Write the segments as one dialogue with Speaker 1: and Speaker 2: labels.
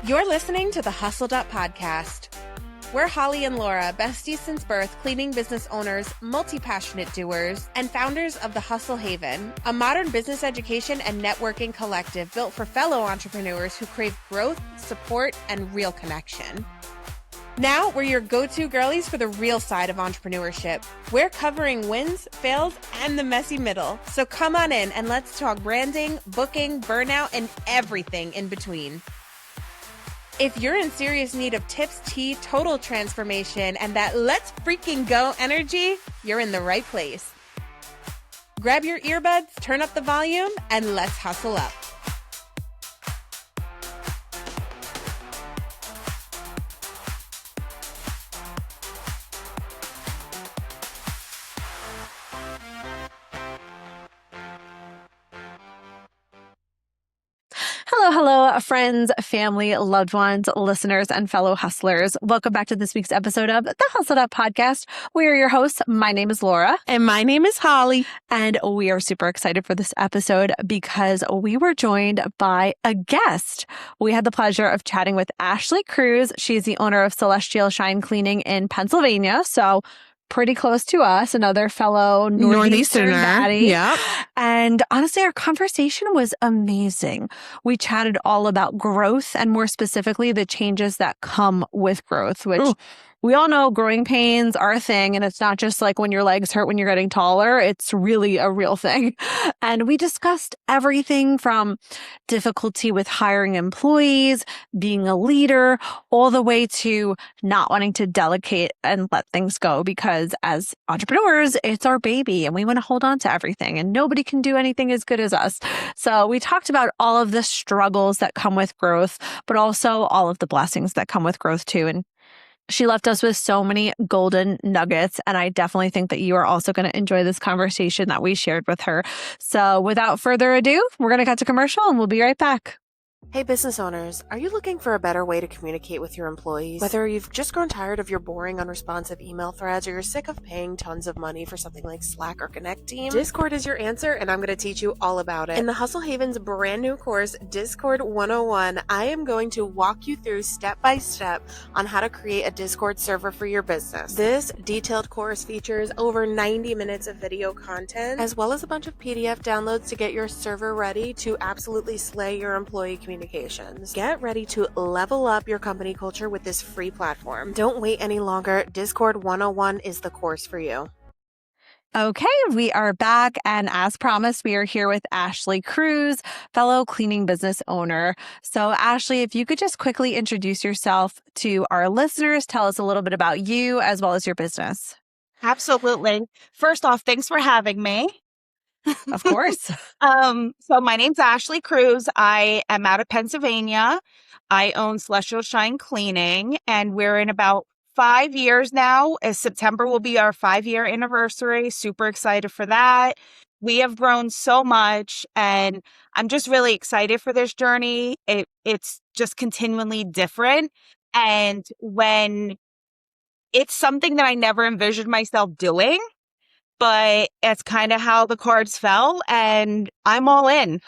Speaker 1: You're listening to the Hustled Up Podcast. We're Holly and Laura, besties since birth, cleaning business owners, multi-passionate doers, and founders of the Hustle Haven, a modern business education and networking collective built for fellow entrepreneurs who crave growth, support, and real connection. Now, we're your go-to girlies for the real side of entrepreneurship. We're covering wins, fails, and the messy middle. So come on in and let's talk branding, booking, burnout, and everything in between. If you're in serious need of tips, tea, total transformation, and that let's freaking go energy, you're in the right place. Grab your earbuds, turn up the volume, and let's hustle up.
Speaker 2: Hello, friends, family, loved ones, listeners, and fellow hustlers. Welcome back to this week's episode of the Hustled Up Podcast. We are your hosts. My name is Laura.
Speaker 1: And my name is Holly.
Speaker 2: And we are super excited for this episode because we were joined by a guest. We had the pleasure of chatting with Ashley Cruz. She's the owner of Celestial Shine Cleaning in Pennsylvania. So pretty close to us, another fellow Northeasterner. Baddie.
Speaker 1: Yep.
Speaker 2: And honestly, our conversation was amazing. We chatted all about growth and more specifically, the changes that come with growth, which we all know growing pains are a thing. And it's not just like when your legs hurt when you're getting taller. It's really a real thing. And we discussed everything from difficulty with hiring employees, being a leader, all the way to not wanting to delegate and let things go. Because as entrepreneurs, it's our baby and we want to hold on to everything and nobody can do anything as good as us. So we talked about all of the struggles that come with growth, but also all of the blessings that come with growth too. And she left us with so many golden nuggets, and I definitely think that you are also going to enjoy this conversation that we shared with her. So without further ado, we're going to cut to commercial and we'll be right back.
Speaker 1: Hey business owners, are you looking for a better way to communicate with your employees? Whether you've just grown tired of your boring, unresponsive email threads or you're sick of paying tons of money for something like Slack or Connect Team, Discord is your answer and I'm going to teach you all about it. In the Hustle Haven's brand new course, Discord 101, I am going to walk you through step by step on how to create a Discord server for your business. This detailed course features over 90 minutes of video content, as well as a bunch of PDF downloads to get your server ready to absolutely slay your employee communications. Get ready to level up your company culture with this free platform. Don't wait any longer. Discord 101 is the course for you.
Speaker 2: Okay, we are back. And as promised, we are here with Ashley Cruz, fellow cleaning business owner. So Ashley, if you could just quickly introduce yourself to our listeners, tell us a little bit about you as well as your business.
Speaker 3: Absolutely. First off, thanks for having me.
Speaker 2: Of course.
Speaker 3: So my name's Ashley Cruz. I am out of Pennsylvania. I own Celestial Shine Cleaning, and we're in about 5 years now. As September will be our 5-year anniversary. Super excited for that. We have grown so much, and I'm just really excited for this journey. It's just continually different. And when it's something that I never envisioned myself doing, but it's kind of how the cards fell and I'm all in.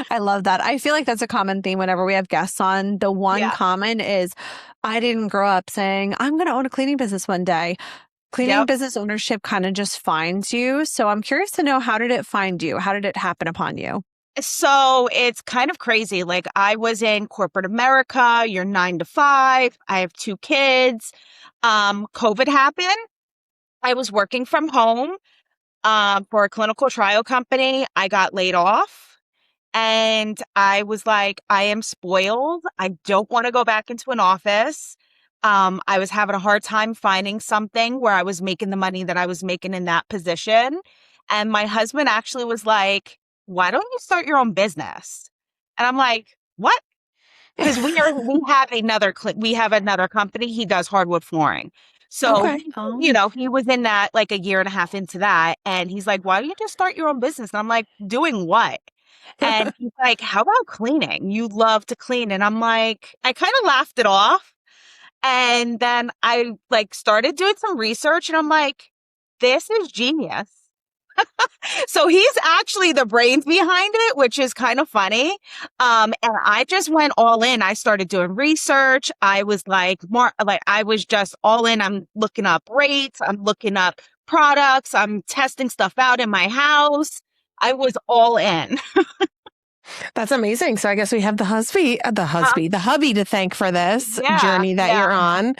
Speaker 2: I love that. I feel like that's a common theme whenever we have guests on. The one common is, I didn't grow up saying, I'm going to own a cleaning business one day. Cleaning business ownership kind of just finds you. So I'm curious to know, how did it find you? How did it happen upon you?
Speaker 3: So it's kind of crazy. Like, I was in corporate America, you're 9 to 5. I have 2 kids. COVID happened. I was working from home for a clinical trial company. I got laid off and I was like, I am spoiled. I don't want to go back into an office. I was having a hard time finding something where I was making the money that I was making in that position. And my husband actually was like, why don't you start your own business? And I'm like, what? Because we have another company. He does hardwood flooring. So, he was in that like a year and a half into that. And he's like, why don't you just start your own business? And I'm like, doing what? And he's like, how about cleaning? You love to clean. And I'm like, I kind of laughed it off. And then I like started doing some research and I'm like, this is genius. So he's actually the brains behind it, which is kind of funny. And I just went all in. I started doing research. I was like, I was just all in. I'm looking up rates. I'm looking up products. I'm testing stuff out in my house. I was all in.
Speaker 2: That's amazing. So I guess we have the hubby to thank for this journey that you're on.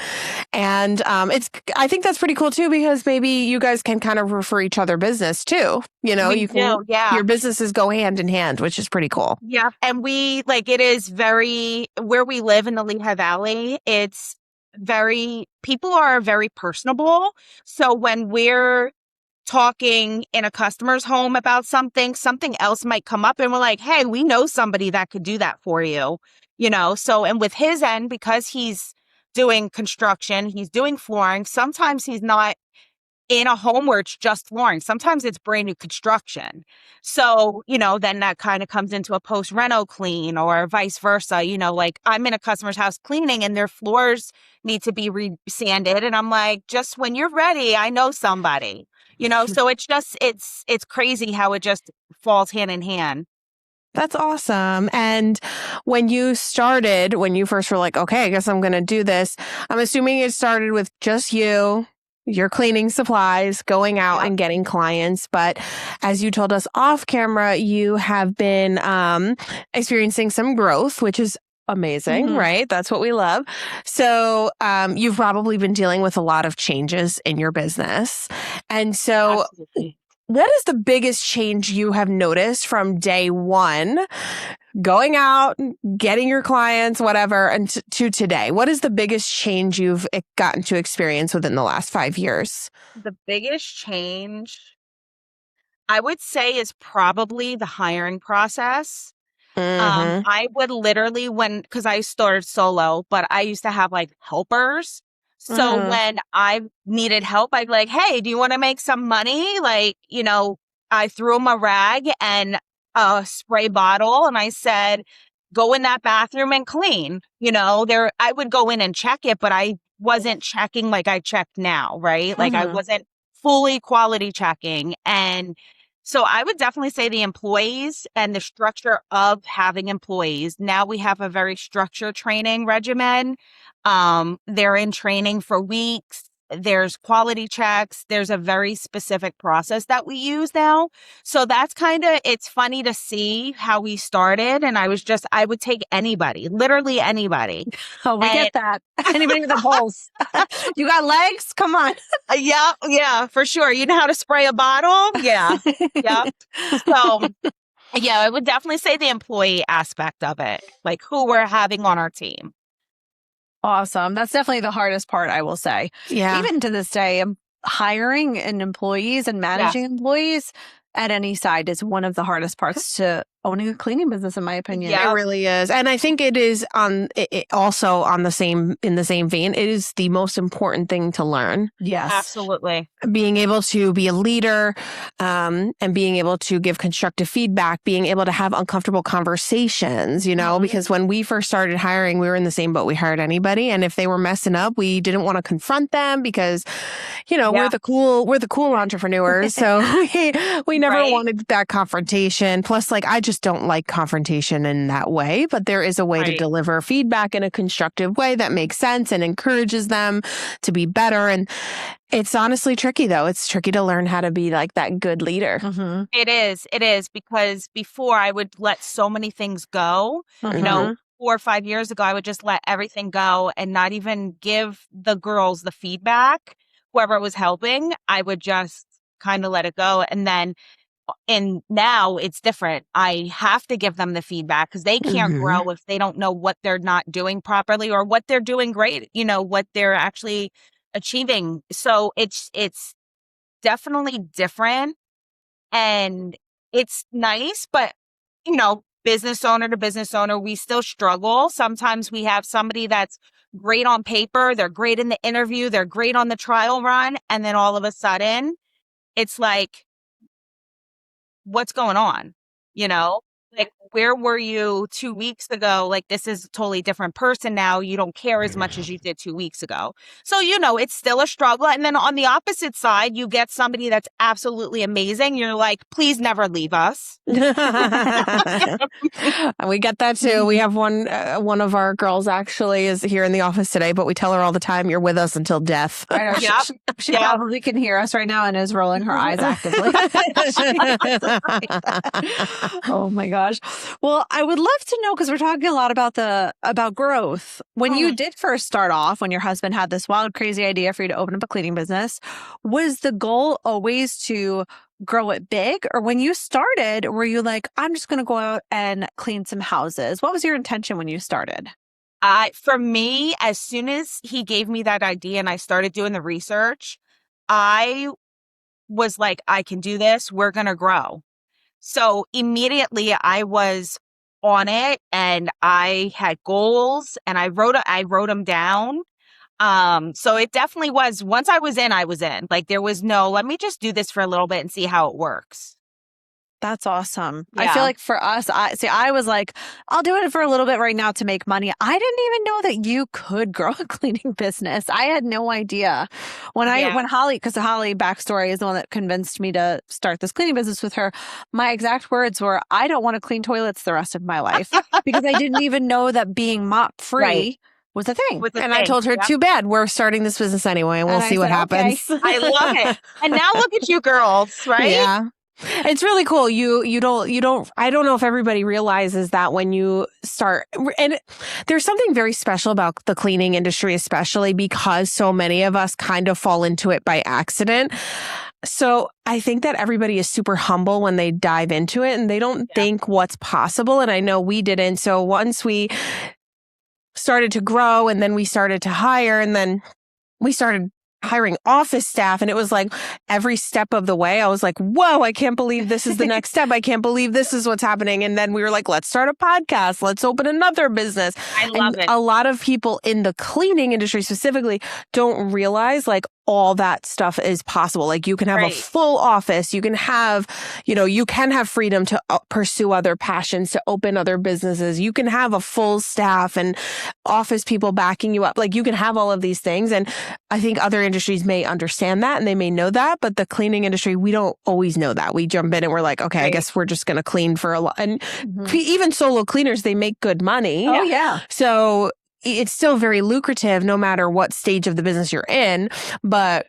Speaker 2: And I think that's pretty cool too, because maybe you guys can kind of refer each other business too. Your businesses go hand in hand, which is pretty cool.
Speaker 3: Yeah. And it is where we live in the Lehigh Valley, people are very personable. So when we're talking in a customer's home about something else might come up and we're like, hey, we know somebody that could do that for you, So, and with his end, because he's doing construction, he's doing flooring. Sometimes he's not in a home where it's just flooring. Sometimes it's brand new construction. So, then that kind of comes into a post-reno clean or vice versa. I'm in a customer's house cleaning and their floors need to be sanded. And I'm like, just when you're ready, I know somebody, so it's just, it's crazy how it just falls hand in hand.
Speaker 2: That's awesome. And when you first were like, okay, I guess I'm going to do this, I'm assuming it started with just your cleaning supplies, going out and getting clients. But as you told us off camera, you have been experiencing some growth, which is amazing, right? That's what we love. So you've probably been dealing with a lot of changes in your business. And so
Speaker 3: Absolutely.
Speaker 2: What is the biggest change you have noticed from day one, going out, getting your clients, whatever, and to today? What is the biggest change you've gotten to experience within the last 5 years?
Speaker 3: The biggest change, I would say, is probably the hiring process. I would literally, because I started solo, but I used to have helpers. So when I needed help, I'd be like, hey, do you want to make some money? I threw them a rag and a spray bottle and I said, go in that bathroom and clean. I would go in and check it, but I wasn't checking like I check now, right? I wasn't fully quality checking. And so I would definitely say the employees and the structure of having employees. Now we have a very structured training regimen. They're in training for weeks. There's quality checks. There's a very specific process that we use now. So that's it's funny to see how we started. And I would take anybody, literally anybody.
Speaker 2: Oh, we get that. Anybody with a pulse. You got legs? Come on.
Speaker 3: Yeah, for sure. You know how to spray a bottle? Yeah. Yeah. So yeah, I would definitely say the employee aspect of it, who we're having on our team.
Speaker 2: Awesome. That's definitely the hardest part, I will say. Yeah. Even to this day, hiring employees and managing employees at any side is one of the hardest parts to owning a cleaning business, in my opinion.
Speaker 1: Yeah, it really is. And I think it is also in the same vein, it is the most important thing to learn.
Speaker 2: Yes.
Speaker 3: Absolutely.
Speaker 1: Being able to be a leader, and being able to give constructive feedback, being able to have uncomfortable conversations, because when we first started hiring, we were in the same boat. We hired anybody. And if they were messing up, we didn't want to confront them because, we're the cool entrepreneurs. So we never wanted that confrontation. Plus, I just don't like confrontation in that way, but there is a way to deliver feedback in a constructive way that makes sense and encourages them to be better. And it's honestly tricky, though. It's tricky to learn how to be that good leader.
Speaker 3: Mm-hmm. It is because before I would let so many things go, 4 or 5 years ago, I would just let everything go and not even give the girls the feedback, whoever was helping. I would just kind of let it go. And now it's different. I have to give them the feedback because they can't grow if they don't know what they're not doing properly or what they're doing great, what they're actually achieving. So it's definitely different and it's nice, but business owner to business owner, we still struggle. Sometimes we have somebody that's great on paper. They're great in the interview. They're great on the trial run. And then all of a sudden it's what's going on? Like, where were you 2 weeks ago? Like, this is a totally different person now. You don't care as much as you did 2 weeks ago. So, it's still a struggle. And then on the opposite side, you get somebody that's absolutely amazing. You're like, please never leave us.
Speaker 4: We get that too. We have one of our girls actually is here in the office today, but we tell her all the time, you're with us until death.
Speaker 2: I know.
Speaker 3: Yep.
Speaker 2: She probably can hear us right now and is rolling her eyes actively. Oh my gosh. Well, I would love to know, because we're talking a lot about growth. When you did first start off, when your husband had this wild, crazy idea for you to open up a cleaning business, was the goal always to grow it big? Or when you started, were you like, I'm just going to go out and clean some houses? What was your intention when you started?
Speaker 3: For me, as soon as he gave me that idea and I started doing the research, I was like, I can do this. We're going to grow. So immediately I was on it, and I had goals, and I wrote them down. So it definitely was, once I was in. Like, there was no, let me just do this for a little bit and see how it works.
Speaker 2: That's awesome.
Speaker 3: Yeah.
Speaker 2: I feel like for us, I was like, I'll do it for a little bit right now to make money. I didn't even know that you could grow a cleaning business. I had no idea. When Holly, because Holly backstory is the one that convinced me to start this cleaning business with her, my exact words were, I don't want to clean toilets the rest of my life, because I didn't even know that being mop free was a thing.
Speaker 4: I told her, too bad. We're starting this business anyway, and we'll see what happens.
Speaker 3: Okay. I love it. And now look at you girls, right?
Speaker 4: Yeah. It's really cool. You don't, I don't know if everybody realizes that when you start, and there's something very special about the cleaning industry, especially because so many of us kind of fall into it by accident. So I think that everybody is super humble when they dive into it, and they don't think what's possible. And I know we didn't. So once we started to grow, and then we started to hire, and then we started hiring office staff, and it was like every step of the way I was like, whoa, I can't believe this is the next step. I can't believe this is what's happening. And then we were like, let's start a podcast. Let's open another business.
Speaker 3: I love it.
Speaker 4: A lot of people in the cleaning industry specifically don't realize like all that stuff is possible. Like, you can have a full office. You can have, you can have freedom to pursue other passions, to open other businesses. You can have a full staff and office people backing you up. Like, you can have all of these things. And I think other industries may understand that, and they may know that, but the cleaning industry, we don't always know that. We jump in and we're like, okay, I guess we're just going to clean for a lot. And even solo cleaners, they make good money.
Speaker 2: Oh, yeah.
Speaker 4: So it's still very lucrative no matter what stage of the business you're in, but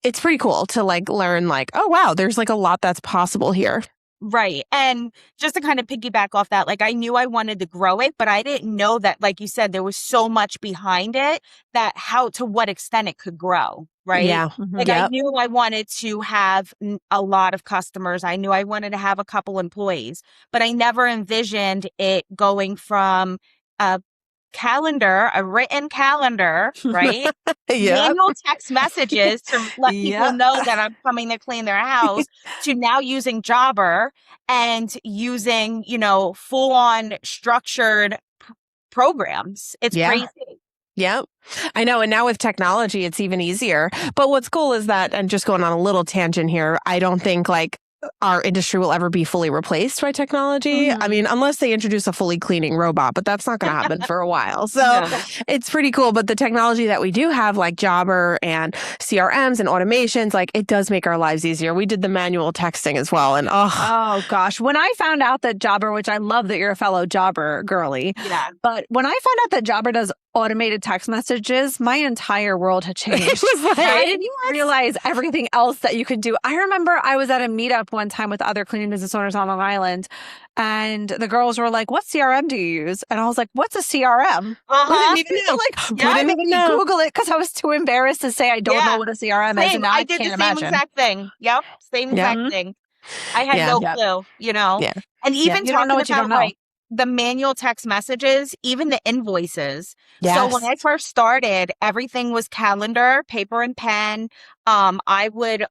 Speaker 4: it's pretty cool to like learn like, oh wow, there's like a lot that's possible here.
Speaker 3: Right. And just to kind of piggyback off that, like, I knew I wanted to grow it, but I didn't know that, like you said, there was so much behind it, that to what extent it could grow. Right.
Speaker 4: Yeah.
Speaker 3: Like, I knew I wanted to have a lot of customers. I knew I wanted to have a couple employees, but I never envisioned it going from a written calendar, right? Manual text messages to let people know that I'm coming to clean their house, to now using Jobber and using, full on structured programs. It's crazy.
Speaker 4: Yeah, I know. And now with technology, it's even easier. But what's cool is that, and just going on a little tangent here, I don't think like our industry will ever be fully replaced by technology. I mean, unless they introduce a fully cleaning robot, but that's not going to happen for a while. So it's pretty cool. But the technology that we do have, like Jobber and CRMs and automations, like, it does make our lives easier. We did the manual texting as well. And
Speaker 2: oh gosh, when I found out that Jobber, which I love that you're a fellow Jobber girly, but when I found out that Jobber does automated text messages, my entire world had changed. I didn't realize everything else that you could do. I remember I was at a meetup one time with other cleaning business owners on Long Island, and the girls were like, what CRM do you use? And I was like, what's a CRM?
Speaker 4: I didn't even know.
Speaker 2: I didn't even know. Google it, because I was too embarrassed to say I don't know what a CRM is. And now I
Speaker 3: did
Speaker 2: can't
Speaker 3: the
Speaker 2: imagine.
Speaker 3: same exact thing. Yep. Same exact thing. I had no clue, And even
Speaker 2: you don't know what you don't know.
Speaker 3: Like, the manual text messages, even the invoices. So when I first started, everything was calendar, paper and pen. I would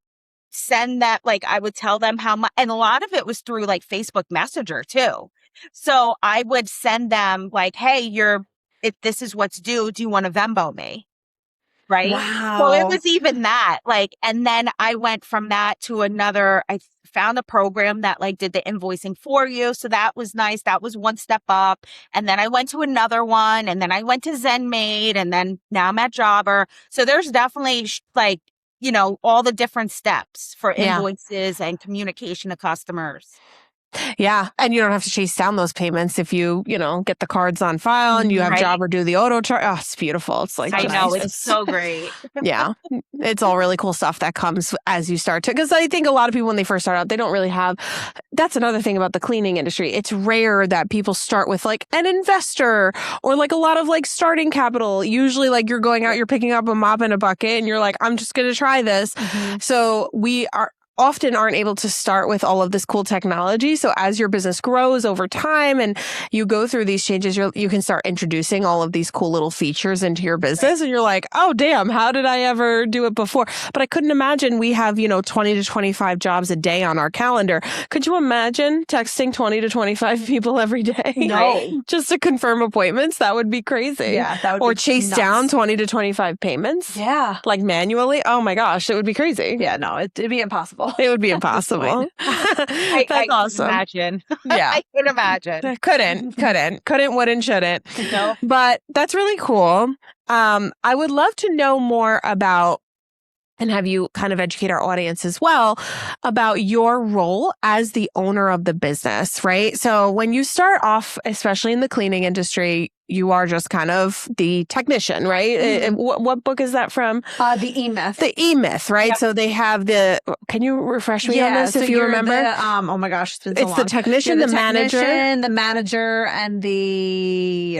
Speaker 3: send that, like, I would tell them how much, and a lot of it was through like Facebook Messenger too. So I would send them like, hey, if this is what's due, do you want to Venmo me? Right. So it
Speaker 4: Wow.
Speaker 3: was even that, like, and then I went from that to another, I found a program that like did the invoicing for you. So that was nice. That was one step up. And then I went to another one, and then I went to ZenMaid, and then now I'm at Jobber. So there's definitely like, all the different steps for
Speaker 4: Yeah.
Speaker 3: invoices and communication to customers.
Speaker 4: Yeah. And you don't have to chase down those payments if you get the cards on file and you have
Speaker 3: Right.
Speaker 4: Jobber do the auto charge. Oh, it's beautiful. It's like,
Speaker 3: I know,
Speaker 4: nice.
Speaker 3: it's so great.
Speaker 4: Yeah. It's all really cool stuff that comes as you start to, because I think a lot of people when they first start out, they don't really have, that's another thing about the cleaning industry. It's rare that people start with like an investor or like a lot of like starting capital. Usually like you're going out, you're picking up a mop and a bucket and you're like, I'm just going to try this. So we often aren't able to start with all of this cool technology. So as your business grows over time and you go through these changes, you can start introducing all of these cool little features into your business. And you're like, oh, damn, how did I ever do it before? But I couldn't imagine we have, 20 to 25 jobs a day on our calendar. Could you imagine texting 20 to 25 people every day?
Speaker 2: No.
Speaker 4: Just to confirm appointments? That would be crazy.
Speaker 2: Yeah, that would
Speaker 4: or
Speaker 2: be
Speaker 4: chase
Speaker 2: nuts.
Speaker 4: down 20 to 25 payments?
Speaker 2: Yeah.
Speaker 4: Like manually? Oh my gosh, it would be crazy.
Speaker 2: Yeah, no, it'd be impossible.
Speaker 4: It would be impossible.
Speaker 3: I
Speaker 4: That's awesome.
Speaker 3: Can imagine.
Speaker 4: Yeah.
Speaker 3: I can imagine.
Speaker 4: Couldn't, wouldn't, shouldn't.
Speaker 3: No.
Speaker 4: But that's really cool. I would love to know more about, and have you kind of educate our audience as well about your role as the owner of the business, right? So when you start off, especially in the cleaning industry, you are just kind of the technician, right? What book is that from?
Speaker 2: The E-Myth.
Speaker 4: The E-Myth, right?
Speaker 3: Yep.
Speaker 4: So they have can you refresh me on this if you remember?
Speaker 2: Oh my gosh, it's been so long.
Speaker 4: It's the technician,
Speaker 2: You're
Speaker 4: the manager,
Speaker 2: the manager, and the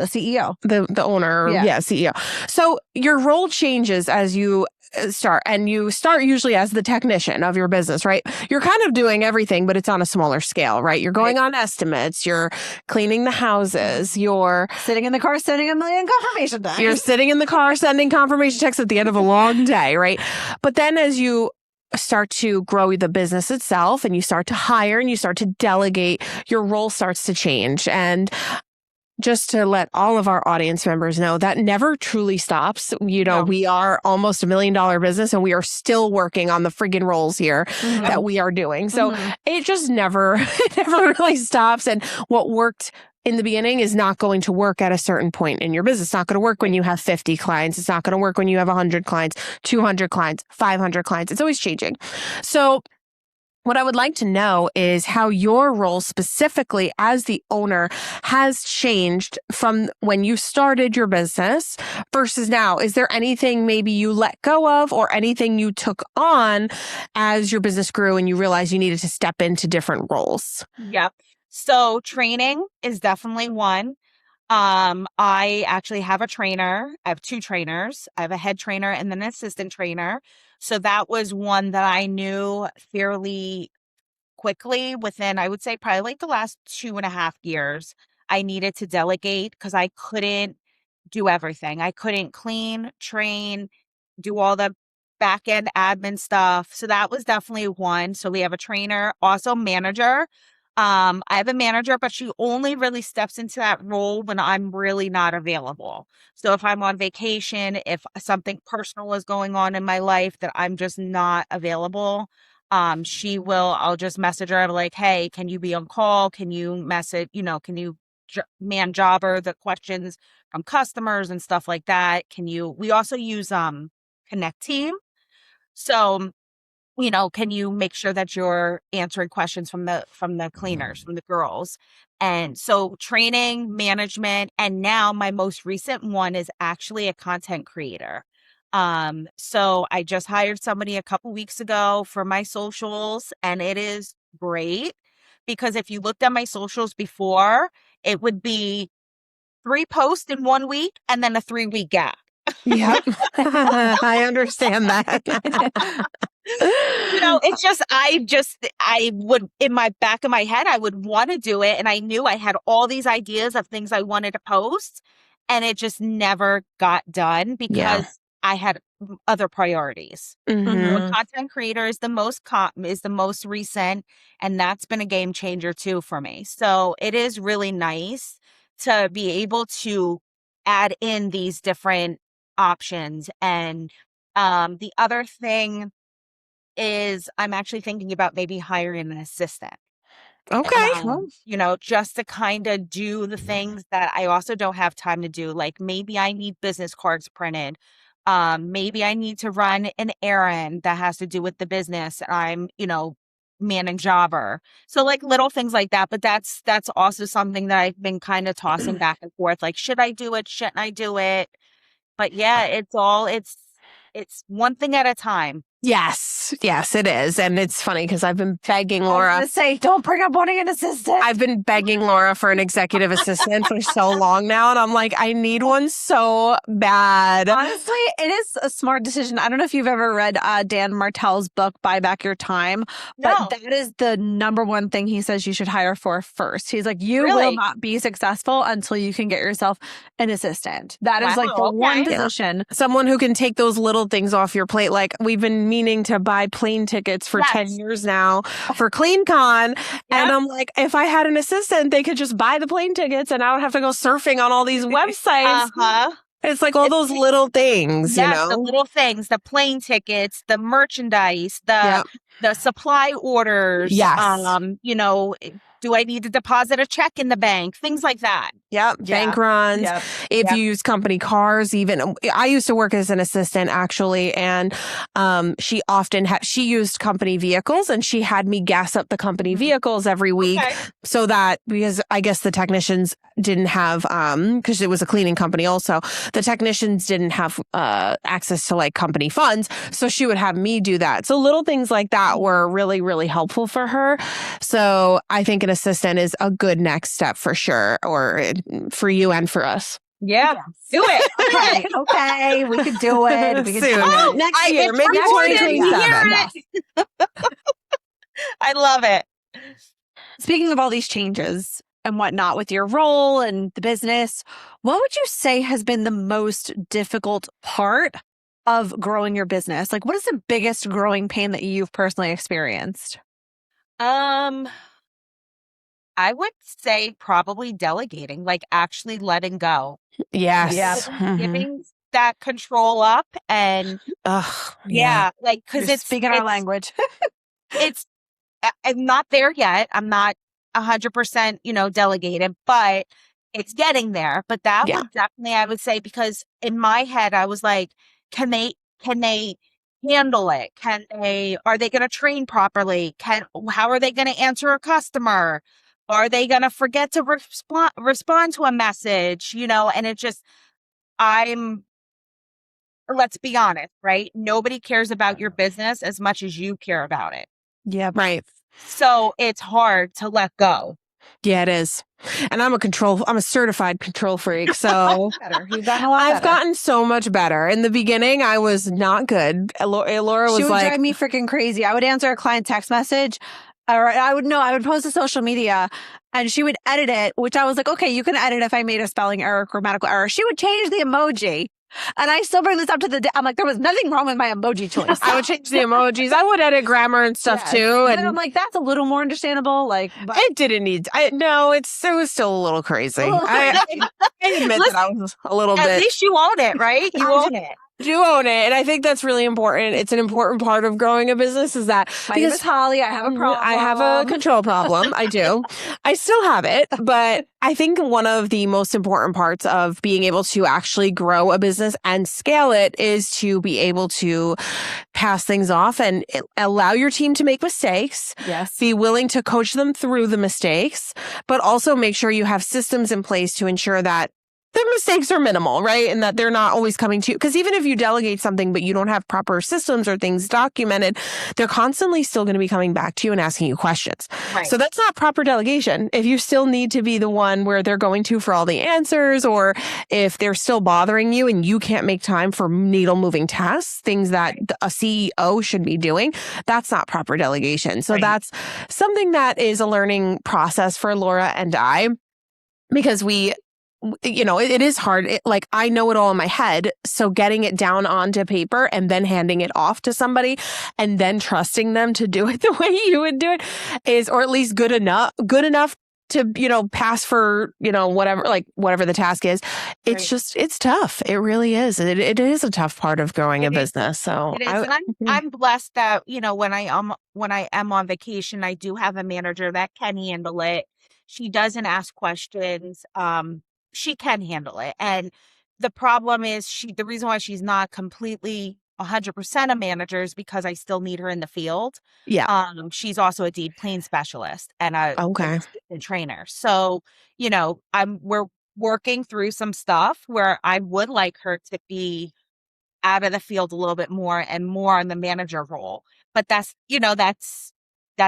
Speaker 2: CEO.
Speaker 4: the owner,
Speaker 2: Yeah.
Speaker 4: CEO. So your role changes as you start, and you start usually as the technician of your business, right? You're kind of doing everything, but it's on a smaller scale, right? You're going on estimates, you're cleaning the houses, you're
Speaker 2: Sitting in the car, sending a million confirmation texts.
Speaker 4: You're sitting in the car sending confirmation texts at the end of a long day, right? But then as you start to grow the business itself and you start to hire and you start to delegate, your role starts to change. And just to let all of our audience members know, that never truly stops.
Speaker 3: No.
Speaker 4: We are almost $1 million business and we are still working on the friggin' roles here that we are doing. So it just never really stops. And what worked in the beginning is not going to work at a certain point in your business. It's not going to work when you have 50 clients. It's not going to work when you have 100 clients, 200 clients, 500 clients. It's always changing. So what I would like to know is how your role specifically as the owner has changed from when you started your business versus now. Is there anything maybe you let go of or anything you took on as your business grew and you realized you needed to step into different roles?
Speaker 3: Yep. So training is definitely one. I actually have a trainer. I have two trainers. I have a head trainer and then an assistant trainer. So that was one that I knew fairly quickly within, I would say, probably like the last 2.5 years. I needed to delegate because I couldn't do everything. I couldn't clean, train, do all the back end admin stuff. So that was definitely one. So we have a trainer, also manager. I have a manager, but she only really steps into that role when I'm really not available. So if I'm on vacation, if something personal is going on in my life that I'm just not available, I'll just message her. I'm like, hey, can you be on call? Can you message, can you man Jobber the questions from customers and stuff like that? We also use, Connect Team. So, can you make sure that you're answering questions from the cleaners, from the girls? And so training, management, and now my most recent one is actually a content creator. So I just hired somebody a couple weeks ago for my socials, and it is great because if you looked at my socials before, it would be 3 posts in 1 week and then a 3-week gap.
Speaker 4: Yep. I understand that.
Speaker 3: It's just, I would, in my back of my head, I would want to do it. And I knew I had all these ideas of things I wanted to post, and it just never got done because I had other priorities.
Speaker 4: Mhm.
Speaker 3: So content creator is the most recent, and that's been a game changer too for me. So it is really nice to be able to add in these different options. And the other thing is I'm actually thinking about maybe hiring an assistant.
Speaker 4: Okay.
Speaker 3: Just to kind of do the things that I also don't have time to do. Like maybe I need business cards printed. Maybe I need to run an errand that has to do with the business. I'm, manning jobber. So like little things like that. But that's also something that I've been kind of tossing back and forth. Like, should I do it? Shouldn't I do it? But yeah, it's one thing at a time.
Speaker 4: Yes, it is. And it's funny because I've been begging
Speaker 2: I
Speaker 4: Laura.
Speaker 2: was gonna say, don't bring up wanting an assistant.
Speaker 4: I've been begging Laura for an executive assistant for so long now. And I'm like, I need one so bad.
Speaker 2: Honestly, it is a smart decision. I don't know if you've ever read Dan Martell's book, Buy Back Your Time, but that is the number one thing he says you should hire for first. He's like, you will not be successful until you can get yourself an assistant. That is like the one position.
Speaker 4: Someone who can take those little things off your plate. Like we've been meaning to buy plane tickets for 10 years now for CleanCon. And I'm like, if I had an assistant, they could just buy the plane tickets and I would have to go surfing on all these websites. It's like all those little things,
Speaker 3: the little things, the plane tickets, the merchandise, the supply orders.
Speaker 4: Yes.
Speaker 3: Do I need to deposit a check in the bank? Things like that.
Speaker 4: Yep. Bank runs. Yep. If you use company cars, even I used to work as an assistant actually. And she often she used company vehicles and she had me gas up the company vehicles every week so that because I guess the technicians didn't have, because it was a cleaning company also, the technicians didn't have access to like company funds. So she would have me do that. So little things like that were really, really helpful for her. So I think an assistant is a good next step for sure, or for you and for us.
Speaker 3: Yeah, do it.
Speaker 2: Okay, we could do it. We could do it.
Speaker 4: Next year, maybe 2027.
Speaker 3: I love it.
Speaker 2: Speaking of all these changes and whatnot with your role and the business, what would you say has been the most difficult part of growing your business? Like, what is the biggest growing pain that you've personally experienced?
Speaker 3: I would say probably delegating, like actually letting go.
Speaker 4: Yes.
Speaker 3: Yep. Giving that control up and like, cause it's
Speaker 2: speaking our language.
Speaker 3: I'm not there yet. I'm not 100%, delegated, but it's getting there. But that would definitely, I would say, because in my head, I was like, can they handle it? Are they going to train properly? How are they going to answer a customer? Are they going to forget to respond to a message? And it just, let's be honest, right? Nobody cares about your business as much as you care about it.
Speaker 2: Yeah.
Speaker 4: Right.
Speaker 3: So it's hard to let go.
Speaker 4: Yeah, it is. And I'm a certified control freak. So
Speaker 2: You've gotten a lot
Speaker 4: I've gotten so much better. In the beginning, I was not good. Laura was
Speaker 2: she would drive me freaking crazy. I would answer a client text message. Or I would post to social media and she would edit it, which I was like, okay, you can edit if I made a spelling error, grammatical error. She would change the emoji. And I still bring this up to I'm like, there was nothing wrong with my emoji choice.
Speaker 4: I would change the emojis. I would edit grammar and stuff too.
Speaker 2: And I'm like, that's a little more understandable. Like,
Speaker 4: it didn't need. It was still a little crazy. I admit that I was a little bit.
Speaker 3: At least you own it, right? You own it.
Speaker 4: You own it. And I think that's really important. It's an important part of growing a business is that
Speaker 2: my name is Holly. I have a problem.
Speaker 4: I have a control problem. I do. I still have it. But I think one of the most important parts of being able to actually grow a business and scale it is to be able to pass things off and allow your team to make mistakes.
Speaker 2: Yes.
Speaker 4: Be willing to coach them through the mistakes, but also make sure you have systems in place to ensure that the mistakes are minimal, right? And that they're not always coming to you. Because even if you delegate something, but you don't have proper systems or things documented, they're constantly still going to be coming back to you and asking you questions. Right. So that's not proper delegation. If you still need to be the one where they're going to for all the answers, or if they're still bothering you and you can't make time for needle moving tasks, things that a CEO should be doing, that's not proper delegation. So that's something that is a learning process for Laura and I, because it is hard. I know it all in my head. So getting it down onto paper and then handing it off to somebody and then trusting them to do it the way you would do it is, or at least good enough pass for, whatever the task is. It's just, it's tough. It really is. It is a tough part of growing a business. So
Speaker 3: it is. And I'm blessed that, when I am on vacation, I do have a manager that can handle it. She doesn't ask questions. She can handle it. And the problem is the reason why she's not completely 100% a manager is because I still need her in the field.
Speaker 4: Yeah.
Speaker 3: She's also a deep clean specialist and a trainer. So, we're working through some stuff where I would like her to be out of the field a little bit more and more in the manager role. But that's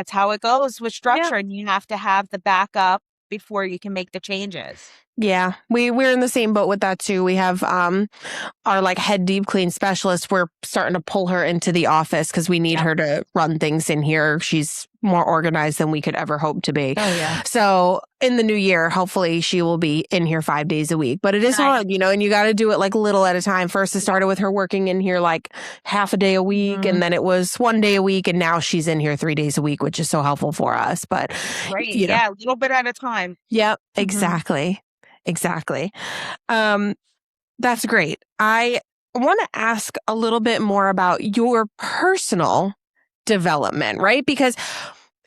Speaker 3: how it goes with structure. And you have to have the backup before you can make the changes.
Speaker 4: Yeah, we're in the same boat with that too. We have our head deep clean specialist. We're starting to pull her into the office because we need her to run things in here. She's more organized than we could ever hope to be.
Speaker 2: Oh yeah.
Speaker 4: So in the new year, hopefully she will be in here 5 days a week. But it is hard, and you got to do it little at a time. First, it started with her working in here half a day a week, and then it was 1 day a week, and now she's in here 3 days a week, which is so helpful for us. But
Speaker 3: a little bit at a time.
Speaker 4: Yep, exactly. Exactly. That's great. I want to ask a little bit more about your personal development, right? Because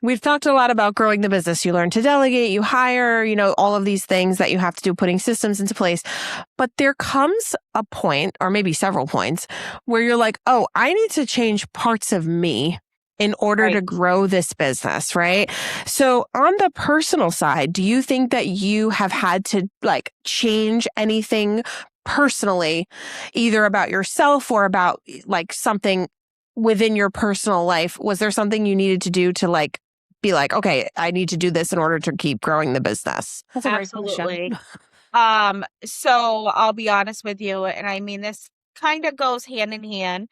Speaker 4: we've talked a lot about growing the business. You learn to delegate, you hire, all of these things that you have to do, putting systems into place. But there comes a point, or maybe several points, where you're like, oh, I need to change parts of me in order to grow this business, right? So on the personal side, do you think that you have had to change anything personally, either about yourself or about something within your personal life? Was there something you needed to do to be okay, I need to do this in order to keep growing the business?
Speaker 2: That's a great
Speaker 3: Absolutely.
Speaker 2: question.
Speaker 3: So I'll be honest with you, and I mean, this kind of goes hand in hand.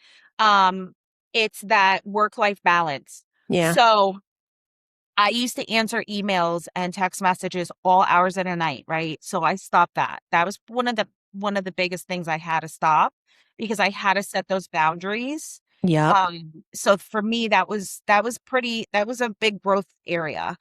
Speaker 3: It's that work-life balance.
Speaker 4: Yeah.
Speaker 3: So I used to answer emails and text messages all hours of the night, right? So I stopped that. That was one of the biggest things I had to stop because I had to set those boundaries.
Speaker 4: Yeah.
Speaker 3: So for me, that was a big growth area.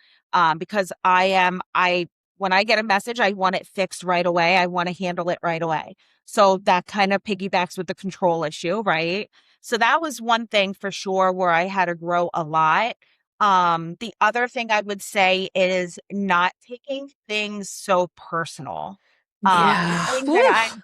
Speaker 3: Because when I get a message, I want it fixed right away. I want to handle it right away. So that kind of piggybacks with the control issue, right? So that was one thing for sure where I had to grow a lot. The other thing I would say is not taking things so personal. Knowing that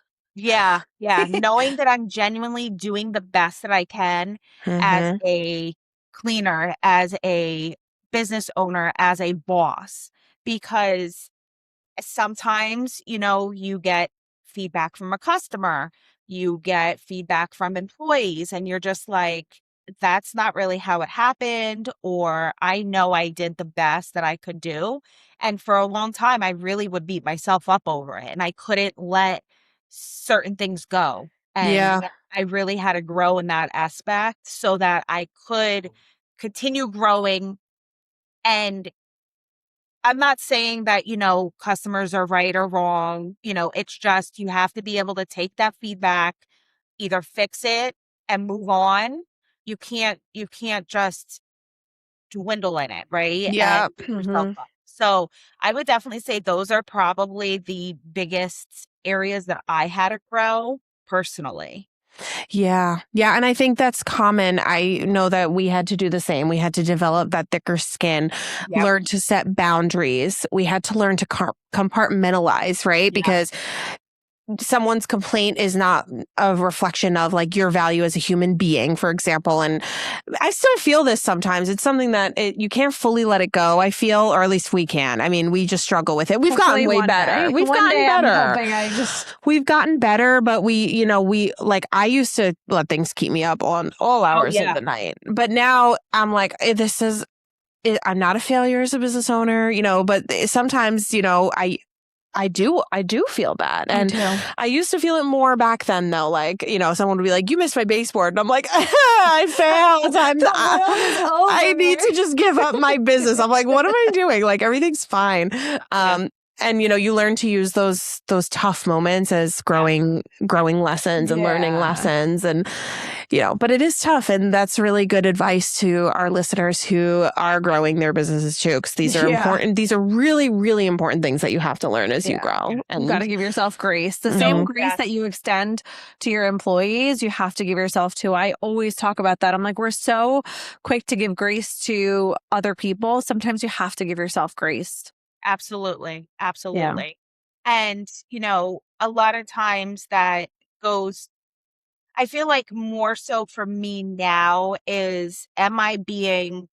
Speaker 3: I'm genuinely doing the best that I can as a cleaner, as a business owner, as a boss, because sometimes, you get feedback from a customer, you get feedback from employees, and you're just that's not really how it happened, or I know I did the best that I could do. And for a long time, I really would beat myself up over it, and I couldn't let certain things go. And I really had to grow in that aspect so that I could continue growing. And I'm not saying that, customers are right or wrong. It's just you have to be able to take that feedback, either fix it and move on. You can't just dwindle in it, right?
Speaker 4: Yeah.
Speaker 3: And beat yourself up. So I would definitely say those are probably the biggest areas that I had to grow personally.
Speaker 4: Yeah. Yeah. And I think that's common. I know that we had to do the same. We had to develop that thicker skin, learn to set boundaries. We had to learn to compartmentalize, right? Because someone's complaint is not a reflection of your value as a human being, for example. And I still feel this sometimes. It's something that you can't fully let it go, I feel, or at least we can. I mean, we just struggle with it. We've gotten way better. We've gotten better. We've gotten better, but I used to let things keep me up on all hours of the night. But now I'm I'm not a failure as a business owner, but sometimes, I do feel bad. And I used to feel it more back then though. Someone would be like, you missed my baseboard. And I'm like, I failed. I need to just give up my business. I'm like, what am I doing? Everything's fine. And you learn to use those tough moments as growing lessons and learning lessons, and but it is tough, and that's really good advice to our listeners who are growing their businesses too, because these are important. These are really, really important things that you have to learn as you grow. And
Speaker 2: you got to give yourself grace. The same grace that you extend to your employees, you have to give yourself to. I always talk about that. I'm like, we're so quick to give grace to other people. Sometimes you have to give yourself grace.
Speaker 3: Absolutely. Absolutely. Yeah. And, a lot of times that goes, I feel like more so for me now is, am I being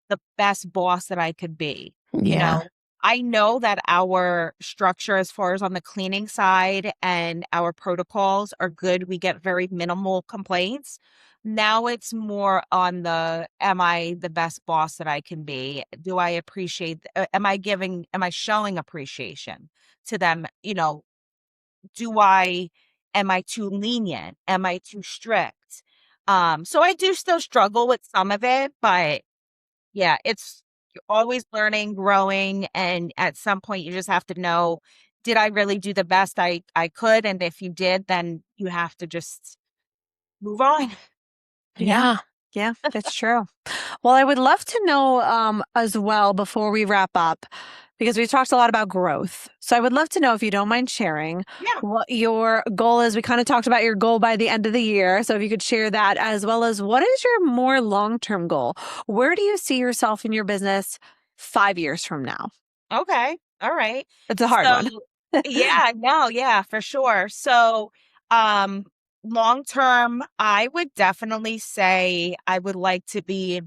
Speaker 3: the best boss that I could be?
Speaker 4: Yeah.
Speaker 3: I know that our structure as far as on the cleaning side and our protocols are good. We get very minimal complaints. Now it's more on the, am I the best boss that I can be? Do I appreciate, am I showing appreciation to them? Am I too lenient? Am I too strict? So I do still struggle with some of it, but yeah, you're always learning, growing. And at some point you just have to know, did I really do the best I could? And if you did, then you have to just move on.
Speaker 2: Yeah, that's true. Well, I would love to know as well before we wrap up, because we've talked a lot about growth. So I would love to know, if you don't mind sharing, what your goal is. We kind of talked about your goal by the end of the year. So if you could share that, as well as what is your more long-term goal? Where do you see yourself in your business 5 years from now?
Speaker 3: Okay. All right.
Speaker 2: It's a hard one.
Speaker 3: Yeah, for sure. So, long term, I would definitely say I would like to be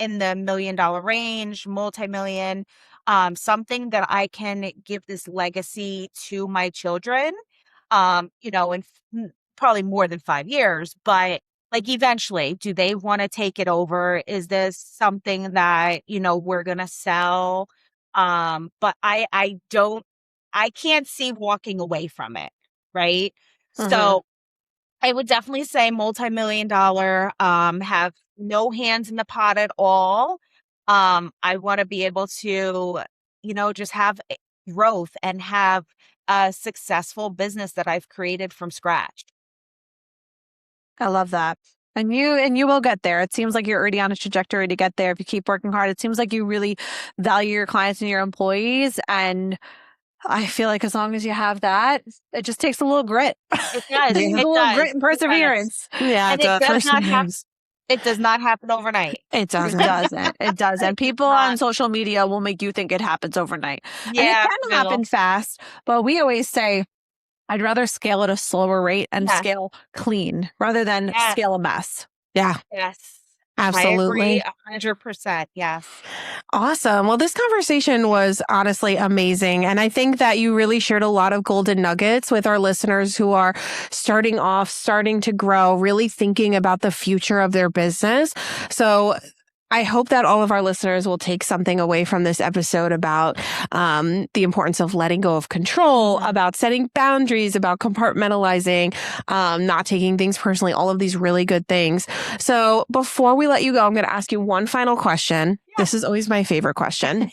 Speaker 3: in the $1 million range, multi-million, something that I can give this legacy to my children, in probably more than 5 years, but like eventually, do they want to take it over? Is this something that, we're going to sell? But I can't see walking away from it. Right. So I would definitely say multi-million dollar, have no hands in the pot at all. I want to be able to, just have growth and have a successful business that I've created from scratch.
Speaker 2: I love that. And you will get there. It seems like you're already on a trajectory to get there if you keep working hard. It seems like you really value your clients and your employees. And I feel like as long as you have that, it just takes a little grit.
Speaker 3: It does.
Speaker 2: A little grit and perseverance.
Speaker 4: Yeah,
Speaker 3: and it does not happen overnight.
Speaker 4: It doesn't.
Speaker 2: It doesn't. People on social media will make you think it happens overnight.
Speaker 3: Yeah,
Speaker 2: and it can happen fast. But we always say, I'd rather scale at a slower rate and scale clean rather than scale a mess.
Speaker 4: Yeah.
Speaker 3: Yes.
Speaker 4: Absolutely.
Speaker 3: I agree 100%. Yes.
Speaker 4: Awesome. Well, this conversation was honestly amazing. And I think that you really shared a lot of golden nuggets with our listeners who are starting to grow, really thinking about the future of their business. So I hope that all of our listeners will take something away from this episode about the importance of letting go of control, about setting boundaries, about compartmentalizing, not taking things personally, all of these really good things. So before we let you go, I'm going to ask you one final question. Yeah. This is always my favorite question.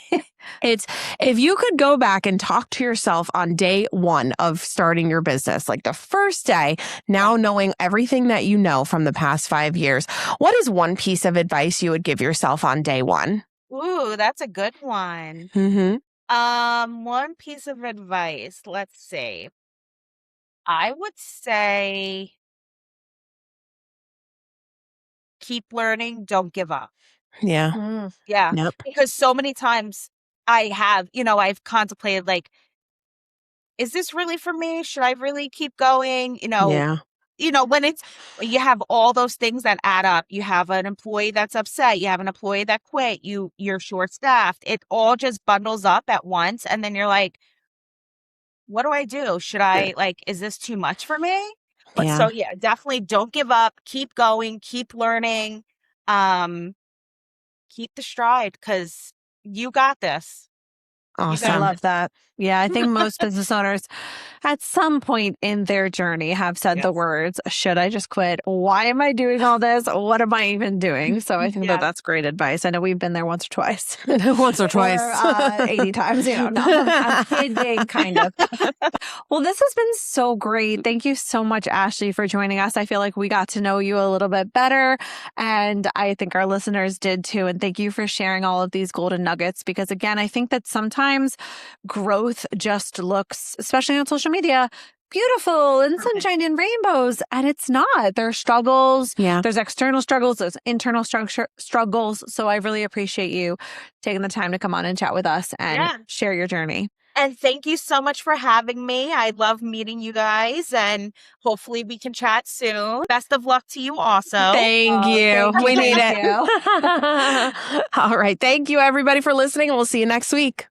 Speaker 4: It's, if you could go back and talk to yourself on day one of starting your business, like the first day, now knowing everything that you know from the past 5 years, what is one piece of advice you would give yourself on day one?
Speaker 3: Ooh, that's a good one. One piece of advice, let's see. I would say keep learning, don't give up.
Speaker 4: Yeah.
Speaker 3: Yeah.
Speaker 4: Yep.
Speaker 3: Because so many times I've contemplated, like, is this really for me? Should I really keep going? When you have all those things that add up, you have an employee that's upset, you have an employee that quit, you're short staffed. It all just bundles up at once. And then you're like, what do I do? Should I, is this too much for me? But so definitely don't give up, keep going, keep learning, keep the stride, because you got this.
Speaker 4: Awesome.
Speaker 2: I love that. Yeah, I think most business owners at some point in their journey have said the words, should I just quit? Why am I doing all this? What am I even doing? So I think that that's great advice. I know we've been there once or twice.
Speaker 4: Once or twice.
Speaker 2: 80 times, no, I'm kidding, kind of. Well, this has been so great. Thank you so much, Ashley, for joining us. I feel like we got to know you a little bit better, and I think our listeners did too. And thank you for sharing all of these golden nuggets, because again, I think that sometimes growth just looks, especially on social media, beautiful and sunshine and rainbows, and it's not. There's struggles.
Speaker 4: Yeah.
Speaker 2: There's external struggles. There's internal struggles. So I really appreciate you taking the time to come on and chat with us and share your journey.
Speaker 3: And thank you so much for having me. I love meeting you guys, and hopefully we can chat soon. Best of luck to you also.
Speaker 4: Thank you.
Speaker 2: Thank you.
Speaker 4: We need
Speaker 2: Thank
Speaker 4: it. All right. Thank you, everybody, for listening, and we'll see you next week.